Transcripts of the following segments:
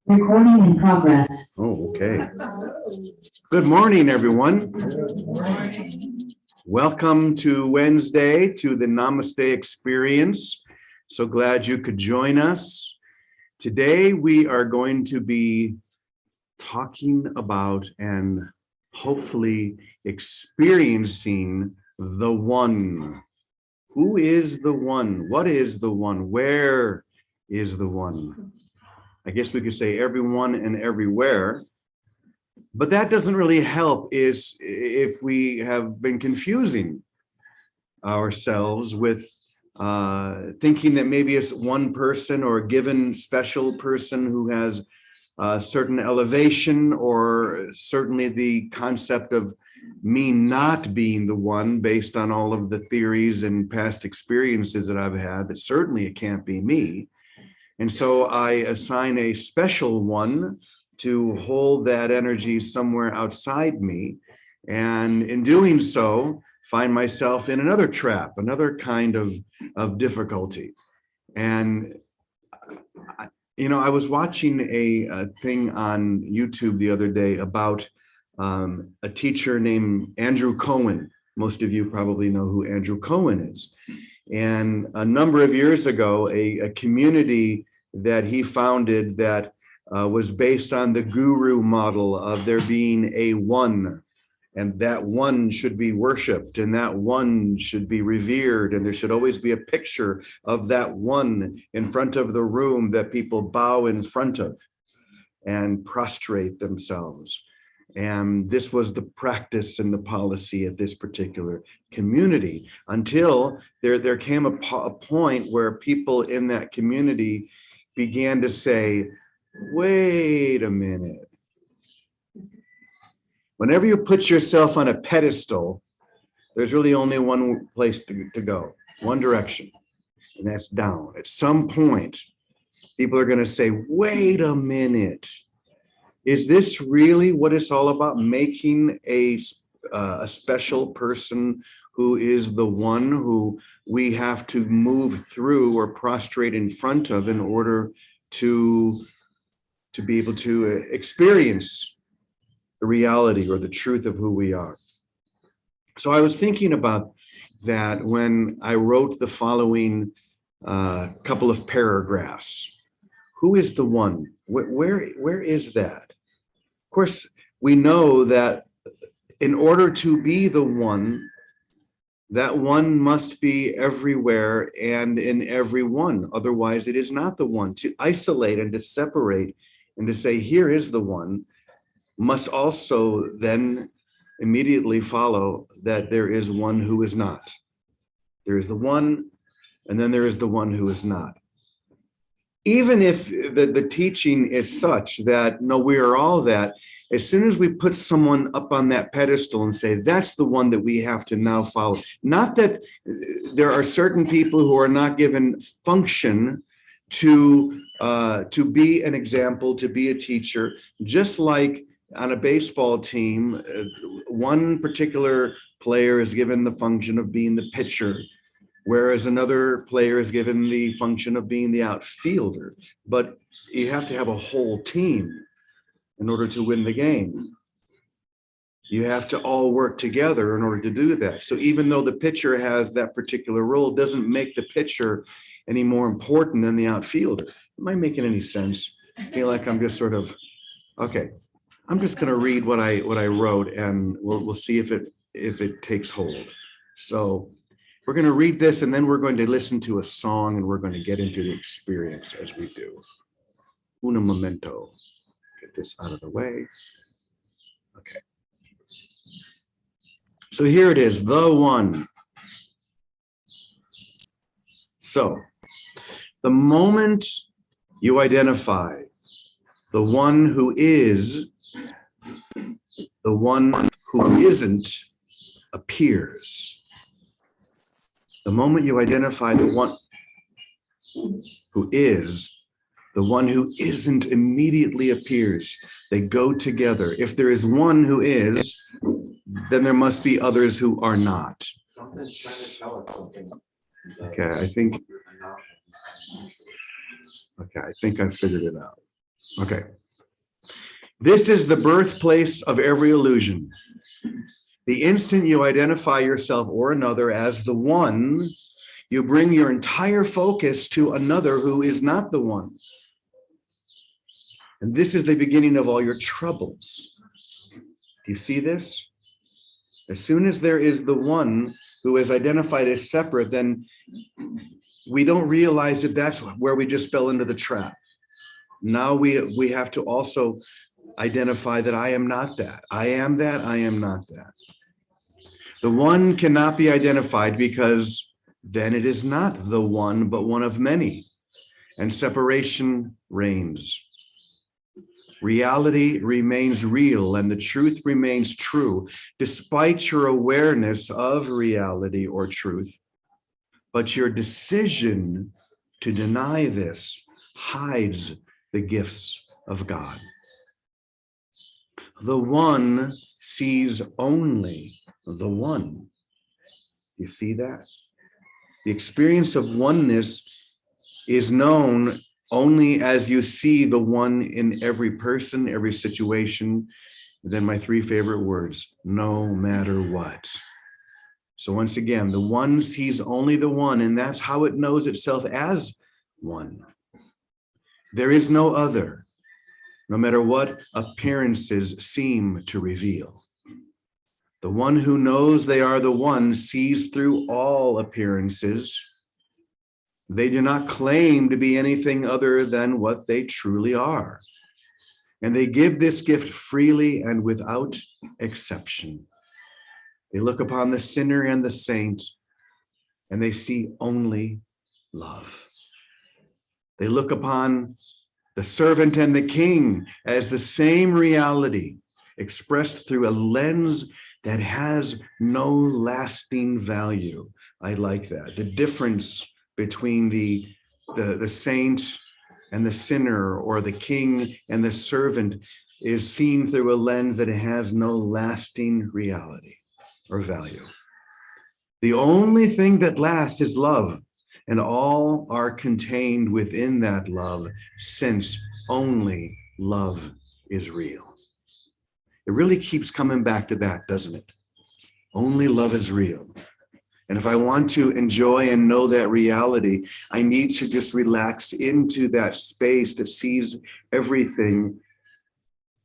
Recording in progress. Oh, okay. Good morning, everyone. Welcome to Wednesday to the Namaste experience. So glad you could join us. Today we are going to be talking about and hopefully experiencing the one. Who is the one? What is the one? Where is the one? I guess we could say everyone and everywhere, but that doesn't really help is if we have been confusing ourselves with thinking that maybe it's one person or a given special person who has a certain elevation, or certainly the concept of me not being the one based on all of the theories and past experiences that I've had, that certainly it can't be me. And so I assign a special one to hold that energy somewhere outside me. And in doing so, find myself in another trap, another kind of difficulty. And, I was watching a thing on YouTube the other day about a teacher named Andrew Cohen. Most of you probably know who Andrew Cohen is. And a number of years ago, a community that he founded that was based on the guru model of there being a one, and that one should be worshipped, and that one should be revered, and there should always be a picture of that one in front of the room that people bow in front of and prostrate themselves. And this was the practice and the policy at this particular community, until there came a point where people in that community began to say, wait a minute. Whenever you put yourself on a pedestal, there's really only one place to go, one direction, and that's down. At some point, people are going to say, wait a minute. Is this really what it's all about? Making a special person who is the one who we have to move through or prostrate in front of in order to be able to experience the reality or the truth of who we are. So I was thinking about that when I wrote the following couple of paragraphs. Who is the one? Where is that? Of course, we know that in order to be the one, that one must be everywhere and in everyone. Otherwise, it is not the one. To isolate and to separate and to say, here is the one, must also then immediately follow that there is one who is not. There is the one, and then there is the one who is not. Even if the teaching is such that, no, we are all that, as soon as we put someone up on that pedestal and say, that's the one that we have to now follow. Not that there are certain people who are not given function to be an example, to be a teacher, just like on a baseball team, one particular player is given the function of being the pitcher, whereas another player is given the function of being the outfielder. But you have to have a whole team in order to win the game. You have to all work together in order to do that. So even though the pitcher has that particular role, doesn't make the pitcher any more important than the outfielder. Am I making any sense? I feel like I'm just sort of, okay. I'm just going to read what I wrote, and we'll see if it takes hold. So we're going to read this, and then we're going to listen to a song, and we're going to get into the experience as we do. Un momento. Get this out of the way. Okay. So here it is, the one. So the moment you identify the one who is, the one who isn't appears. The moment you identify the one who is, the one who isn't immediately appears. They go together. If there is one who is, then there must be others who are not. Okay, I think I figured it out. Okay. This is the birthplace of every illusion. The instant you identify yourself or another as the one, you bring your entire focus to another who is not the one. And this is the beginning of all your troubles. Do you see this? As soon as there is the one who is identified as separate, then we don't realize that that's where we just fell into the trap. Now we have to also identify that I am not that. I am that, I am not that. The one cannot be identified because then it is not the one, but one of many, and separation reigns. Reality remains real and the truth remains true, despite your awareness of reality or truth. But your decision to deny this hides the gifts of God. The one sees only the one. You see that? The experience of oneness is known only as you see the one in every person, every situation. Then my three favorite words, no matter what. So once again, the one sees only the one, and that's how it knows itself as one. There is no other, no matter what appearances seem to reveal. The one who knows they are the one sees through all appearances. They do not claim to be anything other than what they truly are. And they give this gift freely and without exception. They look upon the sinner and the saint, and they see only love. They look upon the servant and the king as the same reality expressed through a lens that has no lasting value. I like that. The difference between the saint and the sinner, or the king and the servant, is seen through a lens that has no lasting reality or value. The only thing that lasts is love, and all are contained within that love, since only love is real. It really keeps coming back to that, doesn't it? Only love is real. And if I want to enjoy and know that reality, I need to just relax into that space that sees everything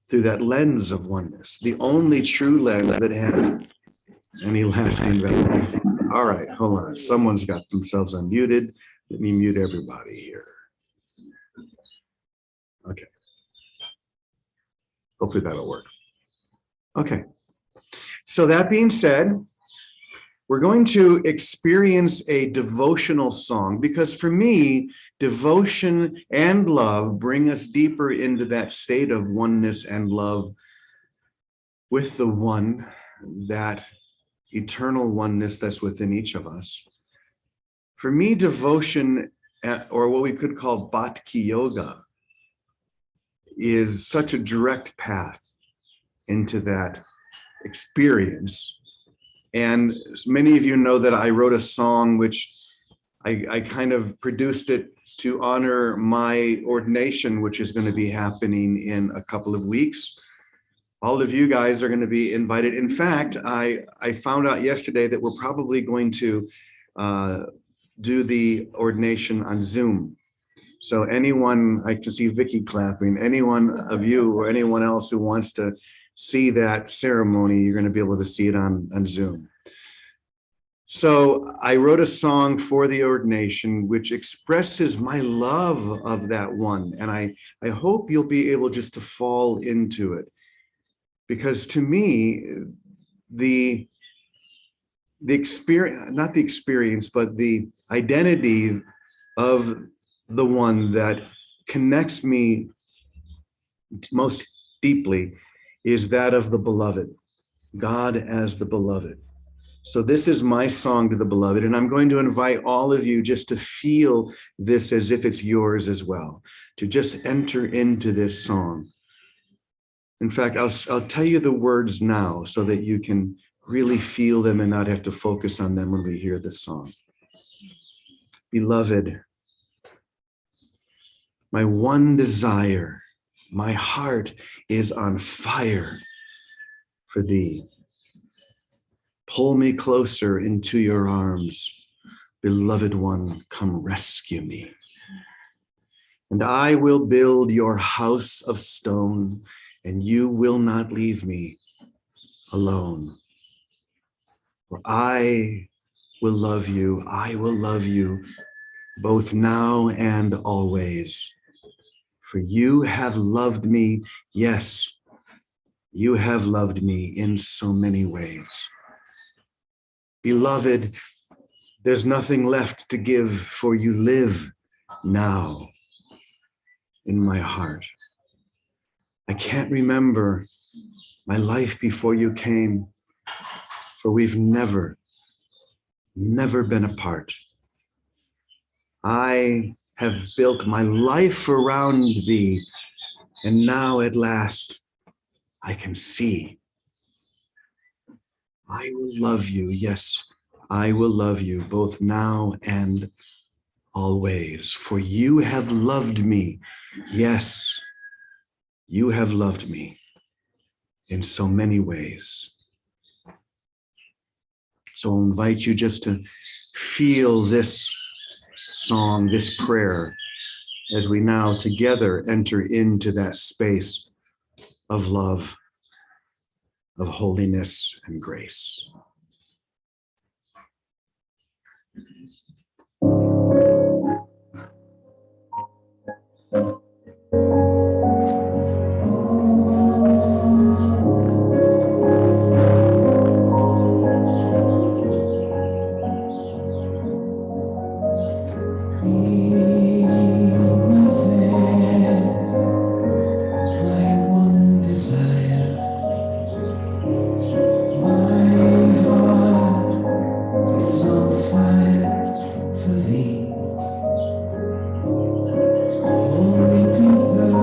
through that lens of oneness, the only true lens that has any lasting value. All right, hold on. Someone's got themselves unmuted. Let me mute everybody here. Okay. Hopefully that'll work. Okay. So that being said, we're going to experience a devotional song, because for me, devotion and love bring us deeper into that state of oneness and love with the one, that eternal oneness that's within each of us. For me, devotion, or what we could call bhakti yoga, is such a direct path into that experience. And many of you know that I wrote a song which I kind of produced it to honor my ordination, which is going to be happening in a couple of weeks. All of you guys are going to be invited. In fact, I found out yesterday that we're probably going to do the ordination on Zoom. So anyone, I can see Vicky clapping, anyone of you or anyone else who wants to see that ceremony, you're going to be able to see it on Zoom. So I wrote a song for the ordination which expresses my love of that one. And I hope you'll be able just to fall into it. Because to me, the experience, not the experience, but the identity of the one that connects me most deeply is that of the beloved, God as the beloved. So this is my song to the beloved, and I'm going to invite all of you just to feel this as if it's yours as well, to just enter into this song. In fact, I'll tell you the words now so that you can really feel them and not have to focus on them when we hear this song. Beloved, my one desire My heart is on fire for thee. Pull me closer into your arms. Beloved one, come rescue me. And I will build your house of stone, and you will not leave me alone. For I will love you both now and always. For you have loved me, yes, you have loved me in so many ways. Beloved, there's nothing left to give, for you live now in my heart. I can't remember my life before you came, for we've never been apart. I have built my life around thee, and now at last I can see. I will love you, yes, I will love you both now and always, for you have loved me. Yes, you have loved me in so many ways. So I'll invite you just to feel this song, this prayer, as we now together enter into that space of love, of holiness and grace. Pull me deeper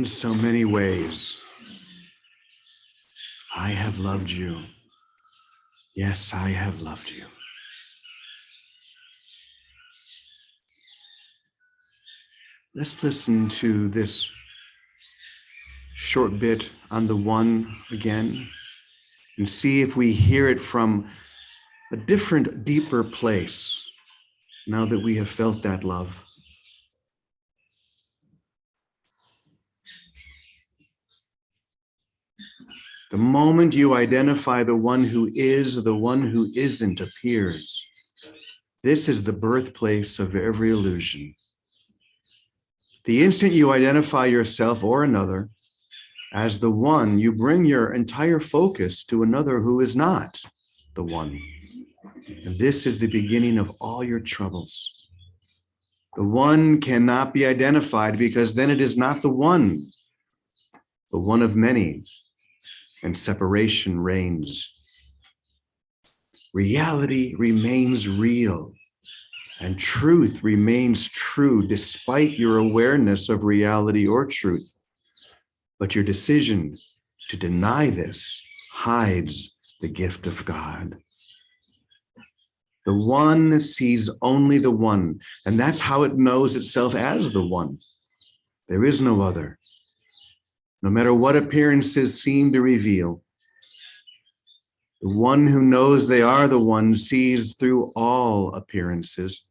in so many ways. I have loved you. Yes, I have loved you. Let's listen to this short bit on the one again and see if we hear it from a different, deeper place now that we have felt that love. The moment you identify the one who is, the one who isn't appears. This is the birthplace of every illusion. The instant you identify yourself or another as the one, you bring your entire focus to another who is not the one. And this is the beginning of all your troubles. The one cannot be identified because then it is not the one, but one of many, and separation reigns. Reality remains real, and truth remains true despite your awareness of reality or truth. But your decision to deny this hides the gift of God. The one sees only the one, and that's how it knows itself as the one. There is no other. No matter what appearances seem to reveal, the one who knows they are the one sees through all appearances.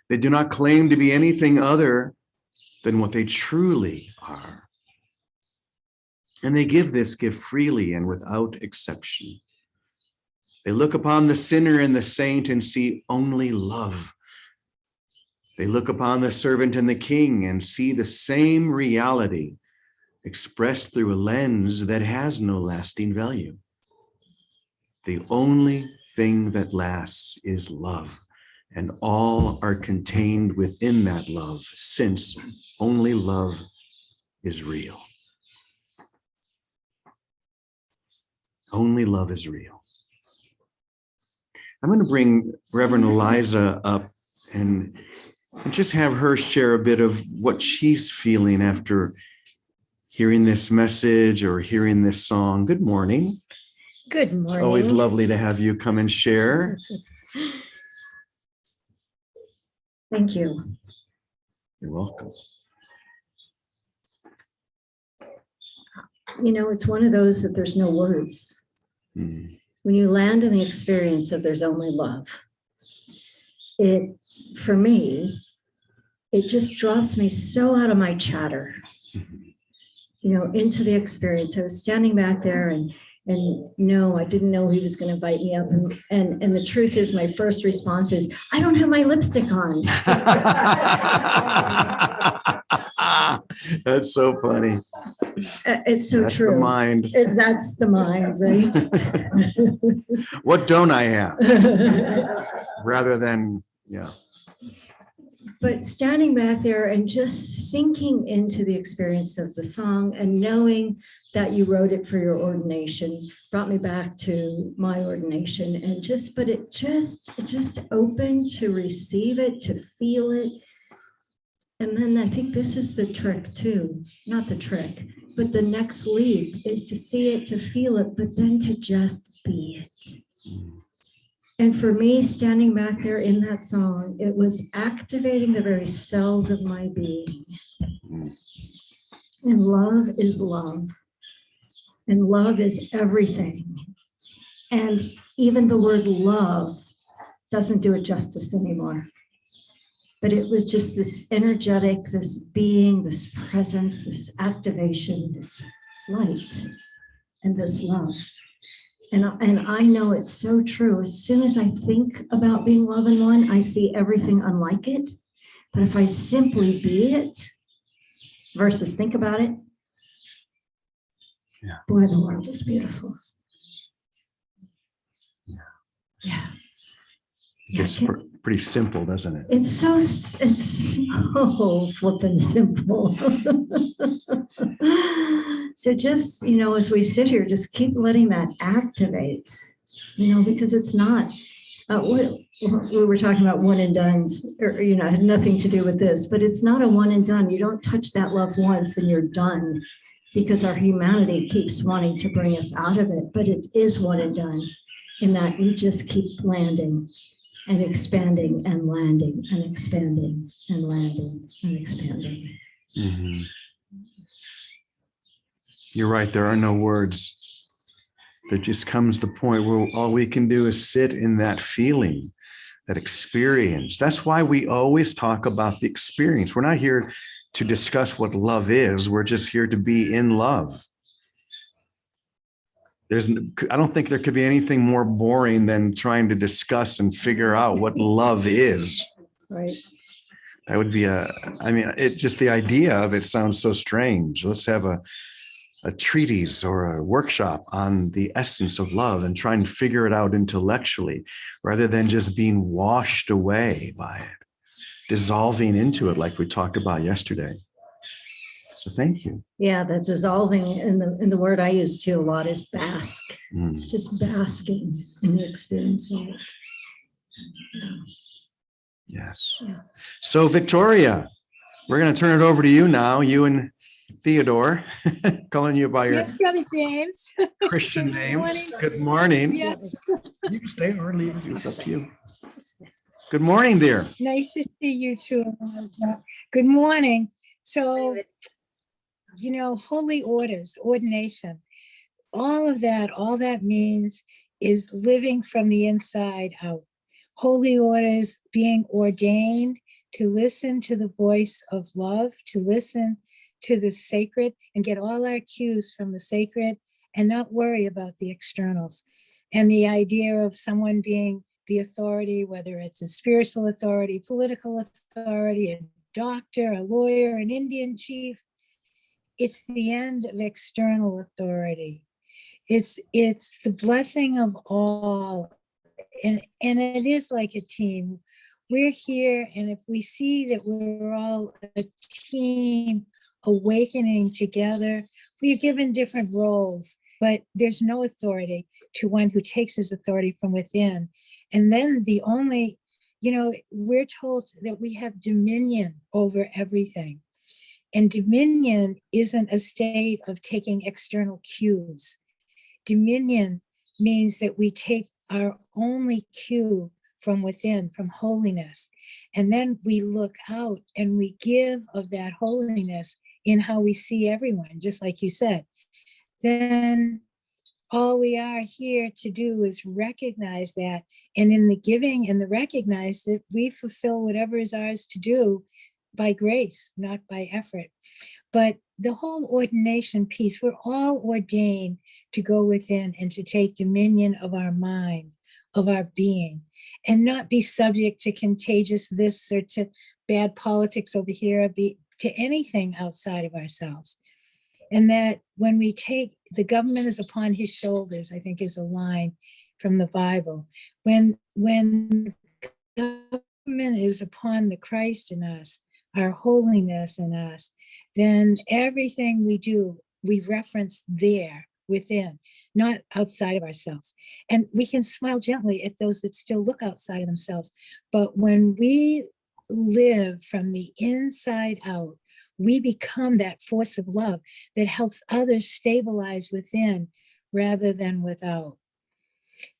They do not claim to be anything other than what they truly are. And they give this gift freely and without exception. They look upon the sinner and the saint and see only love. They look upon the servant and the king and see the same reality expressed through a lens that has no lasting value. The only thing that lasts is love, and all are contained within that love, since only love is real. Only love is real. I'm going to bring Reverend Eliza up and just have her share a bit of what she's feeling after hearing this message or hearing this song. Good morning. Good morning. It's always lovely to have you come and share. Thank you. You're welcome. You know, it's one of those that there's no words. When you land in the experience of there's only love, for me, it just drops me so out of my chatter, into the experience. I was standing back there and no, I didn't know he was going to invite me up. And the truth is, my first response is, I don't have my lipstick on. That's so funny. It's so That's true. the mind. That's the mind, right? What don't I have? Rather than, yeah. But standing back there and just sinking into the experience of the song and knowing that you wrote it for your ordination brought me back to my ordination, and it just opened to receive it, to feel it. And then I think this is the trick too, not the trick, but the next leap is to see it, to feel it, but then to just be it. And for me, standing back there in that song, it was activating the very cells of my being. And love is love. And love is everything. And even the word love doesn't do it justice anymore. But it was just this energetic, this being, this presence, this activation, this light, and this love. And I know it's so true. As soon as I think about being love in one, I see everything unlike it. But if I simply be it versus think about it, boy, the world is beautiful. Yeah. It's pretty simple, doesn't it? It's so flippin' simple. So just, as we sit here, just keep letting that activate, because it's not. We were talking about one and dones, or, had nothing to do with this, but it's not a one and done. You don't touch that love once and you're done, because our humanity keeps wanting to bring us out of it, but it is one and done in that you just keep landing and expanding and landing and expanding and landing and expanding. Mhm. You're right. There are no words. There just comes the point where all we can do is sit in that feeling, that experience. That's why we always talk about the experience. We're not here to discuss what love is. We're just here to be in love. I don't think there could be anything more boring than trying to discuss and figure out what love is. Right. That would be the idea of it sounds so strange. Let's have a treatise or a workshop on the essence of love and try and figure it out intellectually, rather than just being washed away by it, dissolving into it like we talked about yesterday. So thank you. Yeah, that dissolving in the word I use too a lot is bask. Just basking in the experience of it. Yes. Yeah. So Victoria, we're going to turn it over to you now. You and Theodore, calling you by your Yes, Brother James. Christian Good names. morning. Good morning. Yes. You can stay or leave. It's up to you. Good morning, dear. Nice to see you too. Good morning. So, holy orders, ordination, all that means is living from the inside out. Holy orders, being ordained to listen to the voice of love, to listen to the sacred and get all our cues from the sacred and not worry about the externals. And the idea of someone being the authority, whether it's a spiritual authority, political authority, a doctor, a lawyer, an Indian chief, it's the end of external authority. It's the blessing of all. And it is like a team. We're here, and if we see that we're all a team awakening together, we are given different roles, but there's no authority to one who takes his authority from within. And then we're told that we have dominion over everything. And dominion isn't a state of taking external cues. Dominion means that we take our only cue from within, from holiness. And then we look out and we give of that holiness in how we see everyone, just like you said. Then all we are here to do is recognize that. And in the giving and the recognize that we fulfill whatever is ours to do by grace, not by effort. But the whole ordination piece, we're all ordained to go within and to take dominion of our mind, of our being, and not be subject to contagious this or to bad politics over here, to anything outside of ourselves. And that when we take, the government is upon his shoulders, I think is a line from the Bible. When government is upon the Christ in us, our holiness in us, then everything we do, we reference there within, not outside of ourselves. And we can smile gently at those that still look outside of themselves. But when we live from the inside out, we become that force of love that helps others stabilize within rather than without.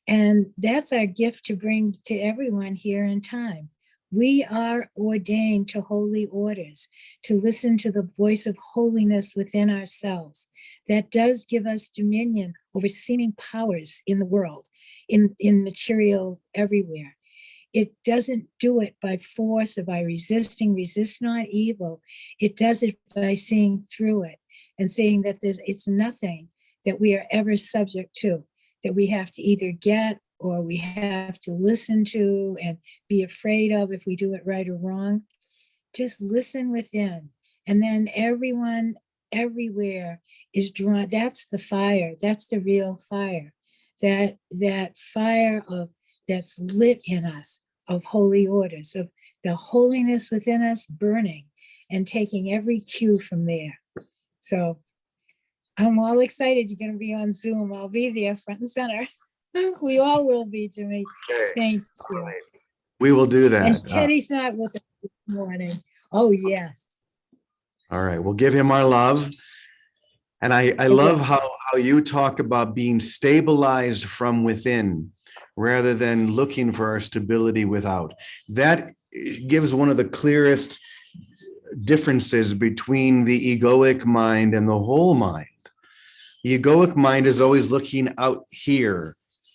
And that's our gift to bring to everyone here in time. We are ordained to holy orders, to listen to the voice of holiness within ourselves. That does give us dominion over seeming powers in the world, in material everywhere. It doesn't do it by force or by resisting. Resist not evil. It does it by seeing through it and saying that it's nothing that we are ever subject to, that we have to either get or we have to listen to and be afraid of if we do it right or wrong. Just listen within. And then everyone, everywhere is drawn. That's the fire. That's the real fire. That fire that's lit in us of holy orders, of the holiness within us burning and taking every cue from there. So I'm all excited. You're going to be on Zoom. I'll be there front and center. We all will be, Jimmy. Okay. Thank you. We will do that. And Teddy's not with us this morning. Oh, yes. All right, we'll give him our love. And I love how you talk about being stabilized from within rather than looking for our stability without. That gives one of the clearest differences between the egoic mind and the whole mind. The egoic mind is always looking out here,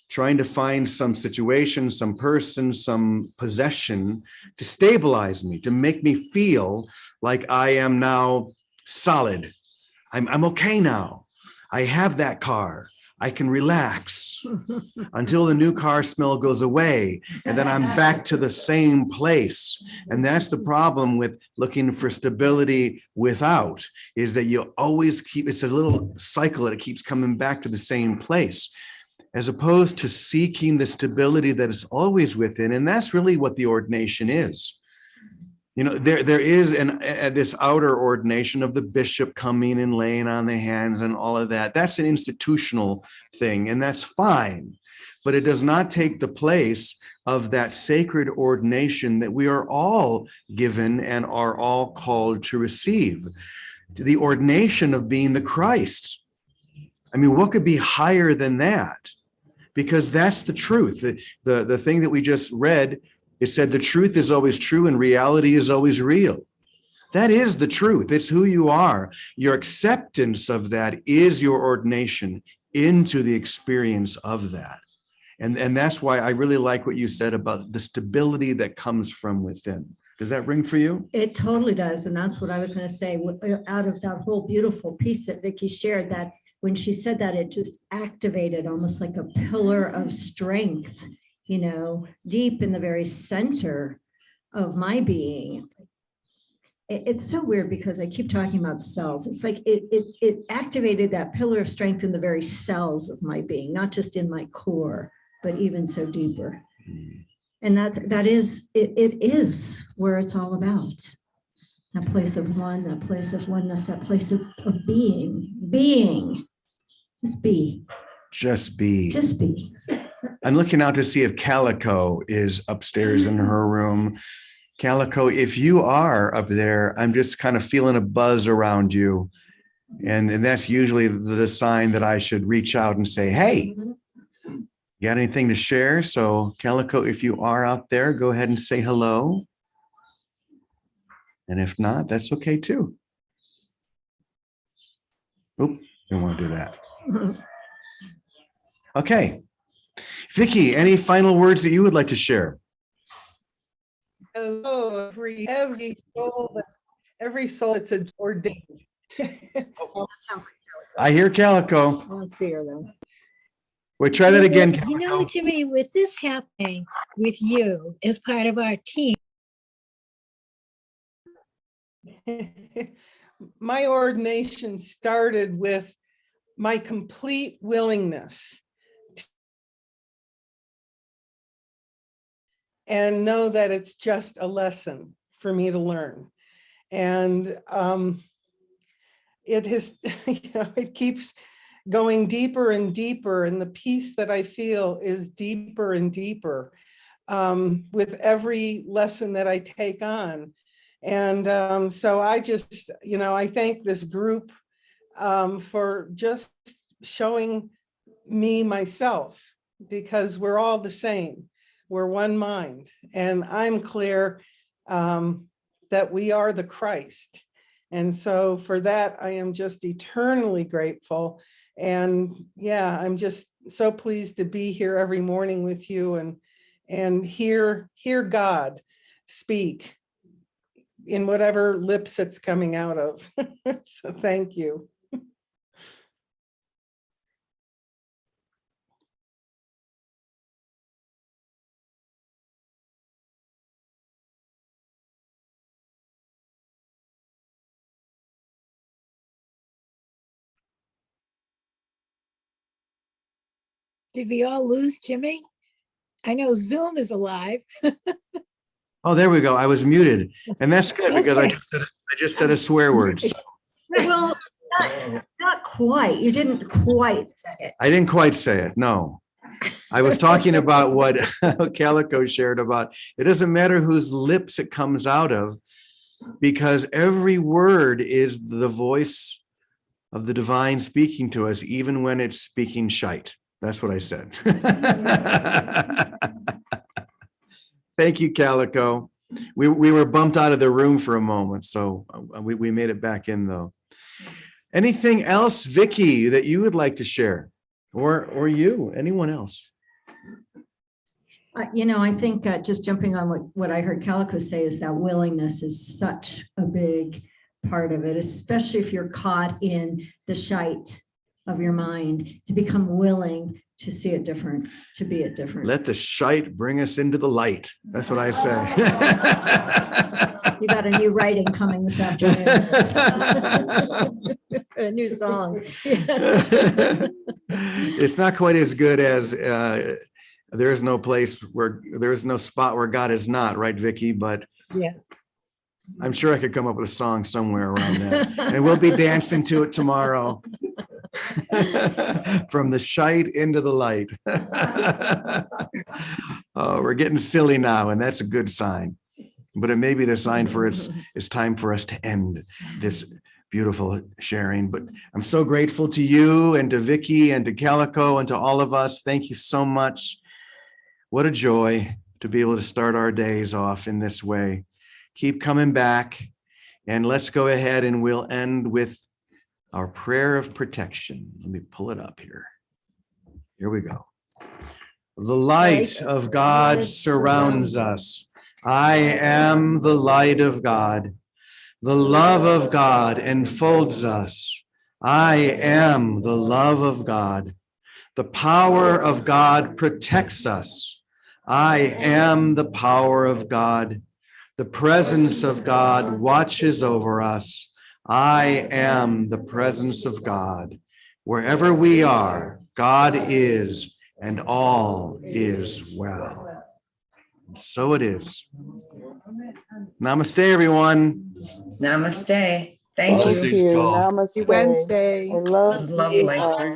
trying to find some situation, some person, some possession to stabilize me, to make me feel like I am now solid. I'm okay now. I have that car. I can relax until the new car smell goes away. And then I'm back to the same place. And that's the problem with looking for stability without, is that you always keep, it's a little cycle that it keeps coming back to the same place, as opposed to seeking the stability that is always within. And that's really what the ordination is. You know, there is this outer ordination of the bishop coming and laying on the hands and all of that. That's an institutional thing, and that's fine. But it does not take the place of that sacred ordination that we are all given and are all called to receive. The ordination of being the Christ. I mean, what could be higher than that? Because that's the truth. The thing that we just read, it said the truth is always true and reality is always real. That is the truth. It's who you are. Your acceptance of that is your ordination into the experience of that. And that's why I really like what you said about the stability that comes from within. Does that ring for you? It totally does. And that's what I was going to say out of that whole beautiful piece that Vicki shared, that when she said that, it just activated almost like a pillar of strength, you know, deep in the very center of my being. It's so weird because I keep talking about cells. It's like it activated that pillar of strength in the very cells of my being, not just in my core, but even so deeper. And it is where it's all about. That place of one, that place of oneness, that place of being. Just be. Just be. Just be. I'm looking out to see if Calico is upstairs in her room. Calico, if you are up there, I'm just kind of feeling a buzz around you. And that's usually the sign that I should reach out and say, hey, you got anything to share? So Calico, if you are out there, go ahead and say hello. And if not, that's okay too. Oop, don't want to do that. Okay. Vicki, any final words that you would like to share? Hello, every soul that's ordained. That sounds like I hear Calico. I want to see her though. Wait, try that again, You know, Calico. Jimmy, with this happening with you as part of our team, My ordination started with my complete willingness and know that it's just a lesson for me to learn. And it has, it keeps going deeper and deeper, and the peace that I feel is deeper and deeper with every lesson that I take on. And so I just, I thank this group for just showing me myself, because we're all the same. We're one mind, and I'm clear that we are the Christ. And so for that, I am just eternally grateful. And yeah, I'm just so pleased to be here every morning with you and hear God speak in whatever lips it's coming out of. So thank you. did we all lose Jimmy? I know Zoom is alive. Oh, there we go. I was muted. And that's good because I Okay. just said a swear word. So Well, not quite. You didn't quite say it. I didn't quite say it. No. I was talking about what Calico shared about. It doesn't matter whose lips it comes out of, because every word is the voice of the divine speaking to us, even when it's speaking shite. That's what I said. Thank you, Calico. We were bumped out of the room for a moment, so we made it back in though. Anything else, Vicky, that you would like to share, or you, anyone else? I think just jumping on what I heard Calico say is that willingness is such a big part of it, especially if you're caught in the shite of your mind, to become willing to see it different, to be it different. Let the shite bring us into the light. That's what I say. You got a new writing coming this afternoon. A new song. It's not quite as good as there is no spot where God is not, right, Vicky? But Yeah. I'm sure I could come up with a song somewhere around that. And we'll be dancing to it tomorrow. From the shite into the light. Oh, we're getting silly now, and that's a good sign. But it may be the sign for it's time for us to end this beautiful sharing. But I'm so grateful to you and to Vicky and to Calico and to all of us. Thank you so much. What a joy to be able to start our days off in this way. Keep coming back, and let's go ahead and we'll end with our prayer of protection. Let me pull it up here. Here we go. The light of God surrounds us. I am the light of God. The love of God enfolds us. I am the love of God. The power of God protects us. I am the power of God. The presence of God watches over us. I am the presence of God. Wherever we are, God is, and all is well. So it is. Namaste, everyone. Namaste. Thank you. Namaste. Happy Wednesday. I love Lovely. you all.